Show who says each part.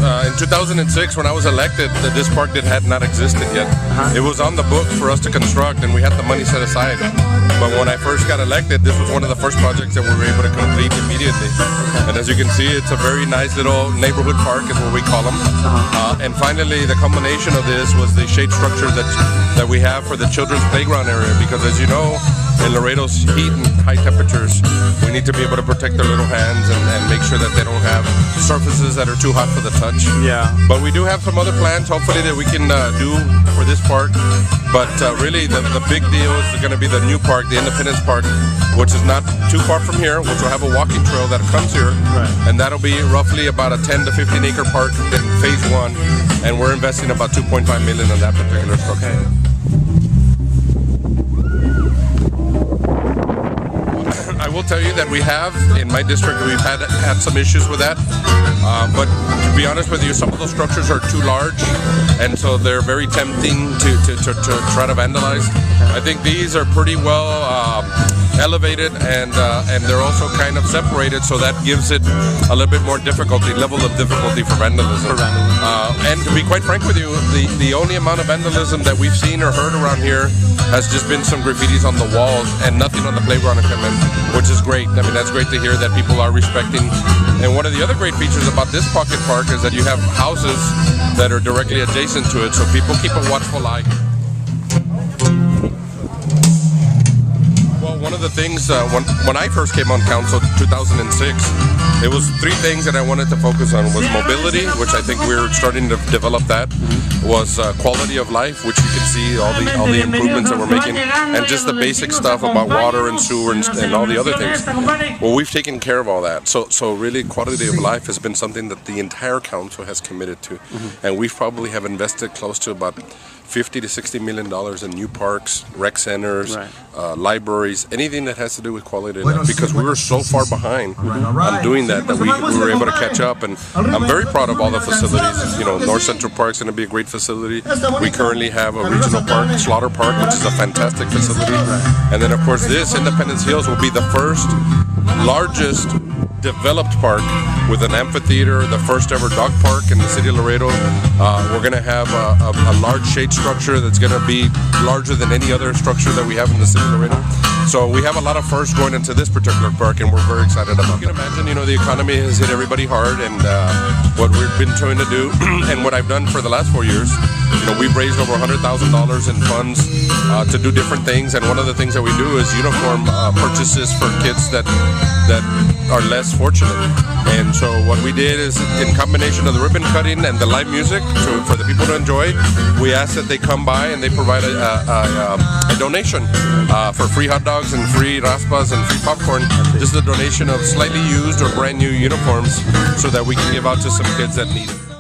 Speaker 1: in 2006 when I was elected, this park had not existed yet. It was on the books for us to construct, and we had the money set aside. But when I first got elected, this was one of the first projects that we were able to complete immediately. And as you can see, it's a very nice little neighborhood park, is what we call them. And finally, the combination of this was the shade structure that we have for the children's playground area. Because as you know, in Laredo's heat and high temperatures, we need to be able to protect their little hands and make sure that they don't have surfaces that are too hot for the touch.
Speaker 2: Yeah.
Speaker 1: But we do have some other plans, hopefully, that we can do for this park. But really, the big deal is going to be the new park, the Independence Park, which is not too far from here, which will have a walking trail that comes here.
Speaker 2: Right.
Speaker 1: And that'll be roughly about a 10 to 15 acre park in phase 1. And we're investing about $2.5 million in that particular structure.
Speaker 2: Okay.
Speaker 1: I will tell you that we have, in my district, we've had some issues with that. But to be honest with you, some of those structures are too large, and so they're very tempting to try to vandalize. I think these are pretty well elevated, and they're also kind of separated, so that gives it a little bit more level of difficulty for vandalism. And to be quite frank with you, the only amount of vandalism that we've seen or heard around here has just been some graffitis on the walls and nothing on the playground equipment, which is great. I mean, that's great to hear that people are respecting. And one of the other great features about this pocket park is that you have houses that are directly adjacent to it, so people keep a watchful eye. Well, one of the things, when I first came on council in 2006, it was 3 things that I wanted to focus on. Was mobility, which I think we're starting to develop that. Was quality of life, which you can see all the improvements that we're making, and just the basic stuff about water and sewer and all the other things. Well, we've taken care of all that. So really, quality of life has been something that the entire council has committed to, and we probably have invested close to about $50 to $60 million in new parks, rec centers, libraries, anything that has to do with quality of life, because we were so far behind on doing that we were able to catch up. And I'm very proud of all the facilities. You know, North Central Park's going to be a great facility. We currently have a regional park, Slaughter Park, which is a fantastic facility. And then, of course, this Independence Hills will be the first largest developed park with an amphitheater, the first ever dog park in the city of Laredo. We're going to have a large shade structure that's going to be larger than any other structure that we have in the city of Laredo. So we have a lot of firsts going into this particular park, and we're very excited about it. You can imagine, you know, the economy has hit everybody hard, and what we've been trying to do, and what I've done for the last 4 years, you know, we've raised over $100,000 in funds to do different things, and one of the things that we do is uniform purchases for kids that are less fortunate. And so what we did is, in combination of the ribbon cutting and the live music for the people to enjoy, we asked that they come by and they provide a donation for free hot dogs and free raspas and free popcorn. Just a donation of slightly used or brand new uniforms so that we can give out to some kids that need it.